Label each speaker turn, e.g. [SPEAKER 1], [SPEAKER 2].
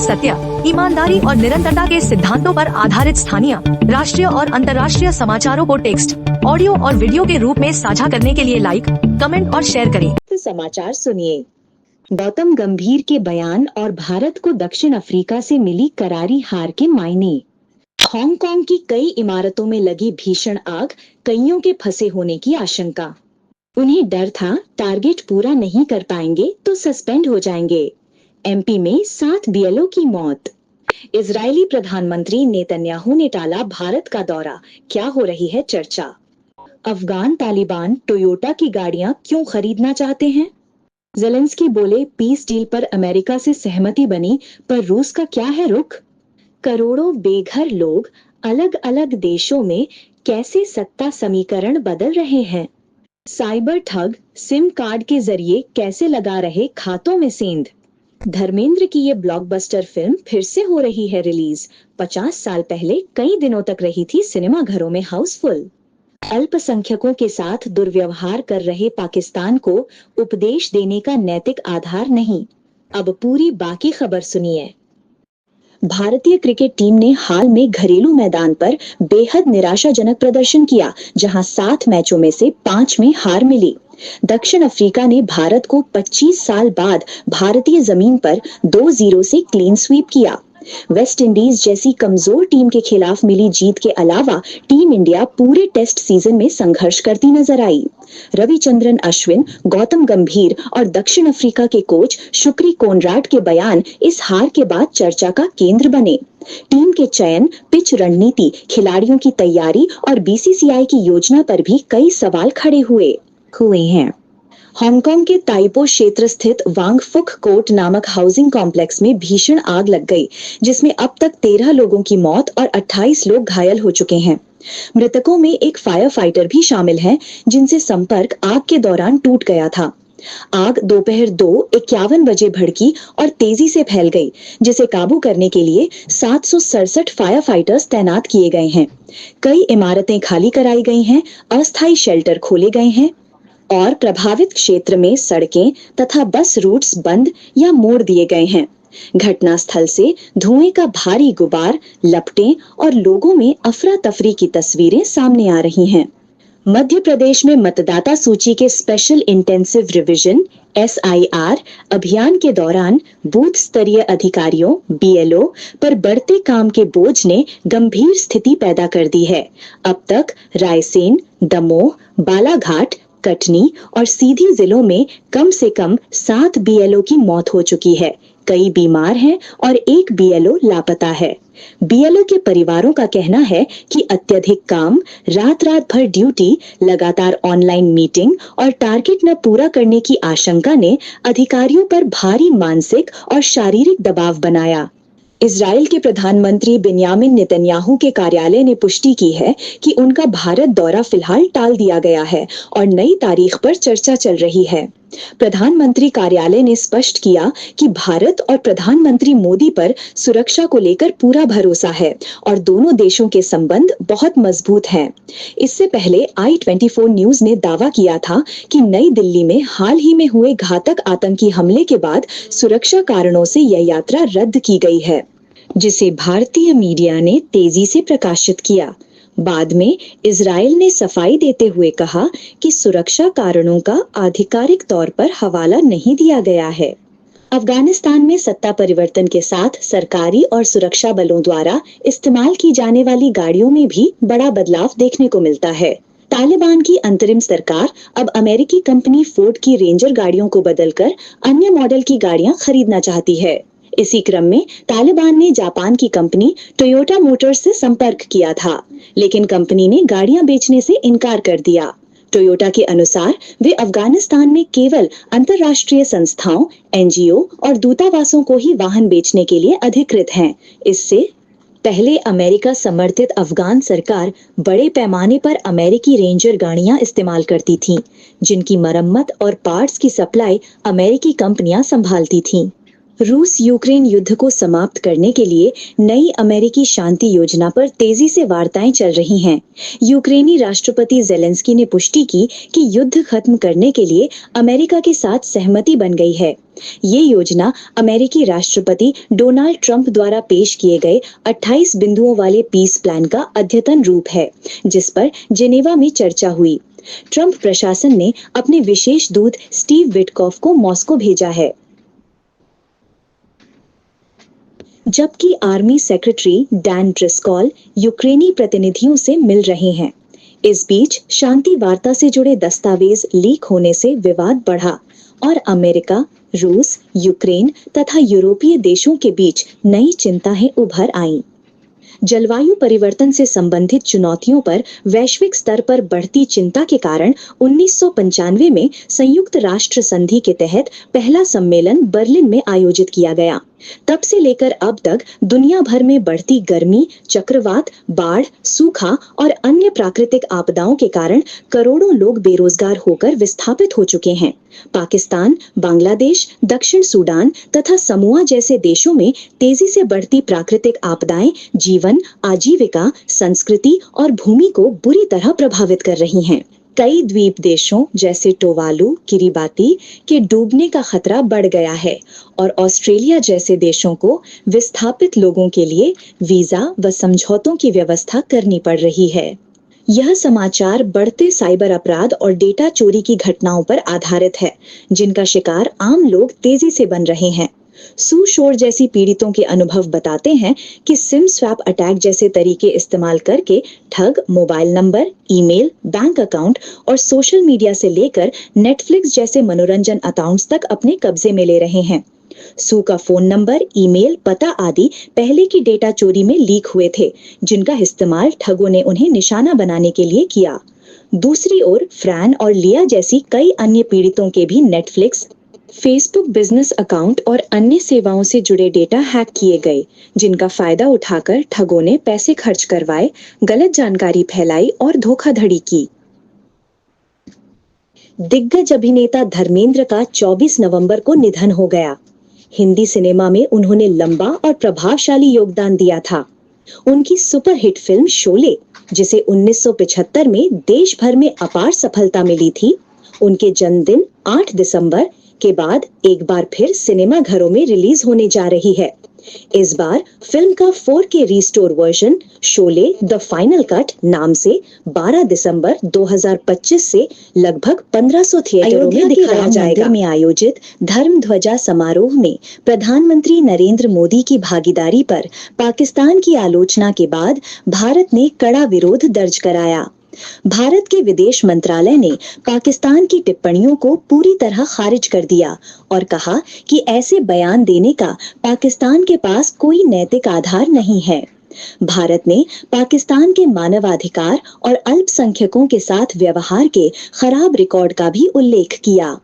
[SPEAKER 1] सत्य, ईमानदारी और निरंतरता के सिद्धांतों पर आधारित स्थानीय, राष्ट्रीय और अंतर्राष्ट्रीय समाचारों को टेक्स्ट, ऑडियो और वीडियो के रूप में साझा करने के लिए लाइक, कमेंट और शेयर करें।
[SPEAKER 2] समाचार सुनिए। गौतम गंभीर के बयान और भारत को दक्षिण अफ्रीका से मिली करारी हार के मायने। हांगकांग की कई इमारतों में लगी भीषण आग, कईयों के फंसे होने की आशंका। उन्हें डर था टारगेट पूरा नहीं कर पाएंगे तो सस्पेंड हो जाएंगे। एमपी में 7 बीएलओ की मौत। इजरायली प्रधानमंत्री नेतन्याहू ने टाला भारत का दौरा, क्या हो रही है चर्चा। अफगान तालिबान टोयोटा की गाड़ियां क्यों खरीदना चाहते हैं। ज़ेलेंस्की बोले पीस डील पर अमेरिका से सहमति बनी, पर रूस का क्या है रुख। करोड़ों बेघर लोग अलग अलग देशों में कैसे सत्ता समीकरण बदल रहे हैं। साइबर ठग सिम कार्ड के जरिए कैसे लगा रहे खातों में सेंध। धर्मेंद्र की ये ब्लॉकबस्टर फिल्म फिर से हो रही है रिलीज। 50 साल पहले कई दिनों तक रही थी सिनेमा घरों में हाउसफुल। अल्पसंख्यकों के साथ दुर्व्यवहार कर रहे पाकिस्तान को उपदेश देने का नैतिक आधार नहीं। अब पूरी बाकी खबर सुनिए। भारतीय क्रिकेट टीम ने हाल में घरेलू मैदान पर बेहद निराशाजनक प्रदर्शन किया, जहां 7 मैचों में से 5 में हार मिली। दक्षिण अफ्रीका ने भारत को 25 साल बाद भारतीय जमीन पर 2-0 से क्लीन स्वीप किया। वेस्ट इंडीज जैसी कमजोर टीम के खिलाफ मिली जीत के अलावा टीम इंडिया पूरे टेस्ट सीजन में संघर्ष करती नजर आई। रविचंद्रन अश्विन, गौतम गंभीर और दक्षिण अफ्रीका के कोच शुक्री कोनराड के बयान इस हार के बाद चर्चा का केंद्र बने। टीम के चयन, पिच रणनीति, खिलाड़ियों की तैयारी और बीसीसीआई की योजना पर भी कई सवाल खड़े हुए हैं। हांगकांग के ताइपो क्षेत्र स्थित वांग फुक कोर्ट नामक हाउसिंग कॉम्प्लेक्स में भीषण आग लग गई, जिसमें अब तक 13 लोगों की मौत और 28 लोग घायल हो चुके हैं। मृतकों में एक फायर फाइटर भी शामिल है, जिनसे संपर्क आग के दौरान टूट गया था। आग दोपहर 2:51 बजे भड़की और तेजी से फैल गई, जिसे काबू करने के लिए 767 फायर फाइटर्स तैनात किए गए हैं। कई इमारतें खाली कराई गई हैं, अस्थायी शेल्टर खोले गए हैं और प्रभावित क्षेत्र में सड़कें तथा बस रूट्स बंद या मोड़ दिए गए हैं। घटनास्थल से धुएं का भारी गुबार, लपटें और लोगों में अफरा तफरी की तस्वीरें सामने आ रही हैं। मध्य प्रदेश में मतदाता सूची के स्पेशल इंटेंसिव रिवीजन SIR अभियान के दौरान बूथ स्तरीय अधिकारियों BLO पर बढ़ते काम के बोझ ने गंभीर स्थिति पैदा कर दी है। अब तक रायसेन, दमोह, बालाघाट, कटनी और सीधी जिलों में कम से कम 7 BLO की मौत हो चुकी है। कई बीमार हैं और एक BLO लापता है। BLO के परिवारों का कहना है कि अत्यधिक काम, रात भर ड्यूटी, लगातार ऑनलाइन मीटिंग और टारगेट न पूरा करने की आशंका ने अधिकारियों पर भारी मानसिक और शारीरिक दबाव बनाया। इजराइल के प्रधानमंत्री बेंयामिन नेतन्याहू के कार्यालय ने पुष्टि की है कि उनका भारत दौरा फिलहाल टाल दिया गया है और नई तारीख पर चर्चा चल रही है। प्रधानमंत्री कार्यालय ने स्पष्ट किया कि भारत और प्रधानमंत्री मोदी पर सुरक्षा को लेकर पूरा भरोसा है और दोनों देशों के संबंध बहुत मजबूत हैं। इससे पहले i24 न्यूज ने दावा किया था कि नई दिल्ली में हाल ही में हुए घातक आतंकी हमले के बाद सुरक्षा कारणों से यह यात्रा रद्द की गई है, जिसे भारतीय मीडिया ने तेजी से प्रकाशित किया। बाद में इजराइल ने सफाई देते हुए कहा कि सुरक्षा कारणों का आधिकारिक तौर पर हवाला नहीं दिया गया है। अफगानिस्तान में सत्ता परिवर्तन के साथ सरकारी और सुरक्षा बलों द्वारा इस्तेमाल की जाने वाली गाड़ियों में भी बड़ा बदलाव देखने को मिलता है। तालिबान की अंतरिम सरकार अब अमेरिकी कंपनी फोर्ड की रेंजर गाड़ियों को बदलकर अन्य मॉडल की गाड़ियां खरीदना चाहती है। इसी क्रम में तालिबान ने जापान की कंपनी टोयोटा मोटर्स से संपर्क किया था, लेकिन कंपनी ने गाड़ियां बेचने से इनकार कर दिया। टोयोटा के अनुसार वे अफगानिस्तान में केवल अंतर्राष्ट्रीय संस्थाओं, NGO और दूतावासों को ही वाहन बेचने के लिए अधिकृत हैं। इससे पहले अमेरिका समर्थित अफगान सरकार बड़े पैमाने पर अमेरिकी रेंजर गाड़ियां इस्तेमाल करती थीं, जिनकी मरम्मत और पार्ट्स की सप्लाई अमेरिकी कंपनियां संभालती थीं। रूस यूक्रेन युद्ध को समाप्त करने के लिए नई अमेरिकी शांति योजना पर तेजी से वार्ताएं चल रही हैं। यूक्रेनी राष्ट्रपति जेलेंस्की ने पुष्टि की कि युद्ध खत्म करने के लिए अमेरिका के साथ सहमति बन गई है। ये योजना अमेरिकी राष्ट्रपति डोनाल्ड ट्रंप द्वारा पेश किए गए 28 बिंदुओं वाले पीस प्लान का अद्यतन रूप है, जिस पर जेनेवा में चर्चा हुई। ट्रंप प्रशासन ने अपने विशेष दूत स्टीव विटकॉफ को मॉस्को भेजा है, जबकि आर्मी सेक्रेटरी डैन ड्रिस्कॉल यूक्रेनी प्रतिनिधियों से मिल रहे हैं। इस बीच शांति वार्ता से जुड़े दस्तावेज लीक होने से विवाद बढ़ा और अमेरिका, रूस, यूक्रेन तथा यूरोपीय देशों के बीच नई चिंताएं उभर आईं। जलवायु परिवर्तन से संबंधित चुनौतियों पर वैश्विक स्तर पर बढ़ती चिंता के कारण 1995 में संयुक्त राष्ट्र संधि के तहत पहला सम्मेलन बर्लिन में आयोजित किया गया। तब से लेकर अब तक दुनिया भर में बढ़ती गर्मी, चक्रवात, बाढ़, सूखा और अन्य प्राकृतिक आपदाओं के कारण करोड़ों लोग बेरोजगार होकर विस्थापित हो चुके हैं। पाकिस्तान, बांग्लादेश, दक्षिण सूडान तथा समोआ जैसे देशों में तेजी से बढ़ती प्राकृतिक आपदाएं जीवन, आजीविका, संस्कृति और भूमि को बुरी तरह प्रभावित कर रही हैं। कई द्वीप देशों जैसे टोवालू, किरिबाती के डूबने का खतरा बढ़ गया है और ऑस्ट्रेलिया जैसे देशों को विस्थापित लोगों के लिए वीजा व समझौतों की व्यवस्था करनी पड़ रही है। यह समाचार बढ़ते साइबर अपराध और डेटा चोरी की घटनाओं पर आधारित है, जिनका शिकार आम लोग तेजी से बन रहे हैं। सू शोर जैसी पीड़ितों के अनुभव बताते हैं कि सिम स्वैप अटैक जैसे तरीके इस्तेमाल करके ठग mobile number, email, bank account और सोशल मीडिया से लेकर नेटफ्लिक्स जैसे मनोरंजन अकाउंट्स तक अपने कब्जे में ले रहे हैं। सू का फोन नंबर, ईमेल, पता आदि पहले की डेटा चोरी में लीक हुए थे, जिनका इस्तेमाल ठगों ने उन्हें निशाना बनाने के लिए किया। दूसरी ओर फ्रैन और लिया जैसी कई अन्य पीड़ितों के भी नेटफ्लिक्स, फेसबुक बिजनेस अकाउंट और अन्य सेवाओं से जुड़े डेटा हैक किए गए, जिनका फायदा उठाकर ठगों ने पैसे खर्च करवाए, गलत जानकारी फैलाई और धोखाधड़ी की। दिग्गज अभिनेता धर्मेंद्र का 24 नवंबर को निधन हो गया। हिंदी सिनेमा में उन्होंने लंबा और प्रभावशाली योगदान दिया था। उनकी सुपरहिट फिल्म शोले, जिसे 1975 में देश भर में अपार सफलता मिली थी, उनके जन्मदिन 8 दिसंबर के बाद एक बार फिर सिनेमा घरों में रिलीज होने जा रही है। इस बार फिल्म का 4K restore version Sholay the final cut नाम से 12 दिसंबर 2025 से लगभग 1500 थिएटरों में दिखाया जाएगा। में आयोजित धर्म ध्वजा समारोह में प्रधानमंत्री नरेंद्र मोदी की भागीदारी पर पाकिस्तान की आलोचना के बाद भारत ने कड़ा विरोध दर्ज कराया। भारत के विदेश मंत्रालय ने पाकिस्तान की टिप्पणियों को पूरी तरह खारिज कर दिया और कहा कि ऐसे बयान देने का पाकिस्तान के पास कोई नैतिक आधार नहीं है। भारत ने पाकिस्तान के मानवाधिकार और अल्पसंख्यकों के साथ व्यवहार के खराब रिकॉर्ड का भी उल्लेख किया।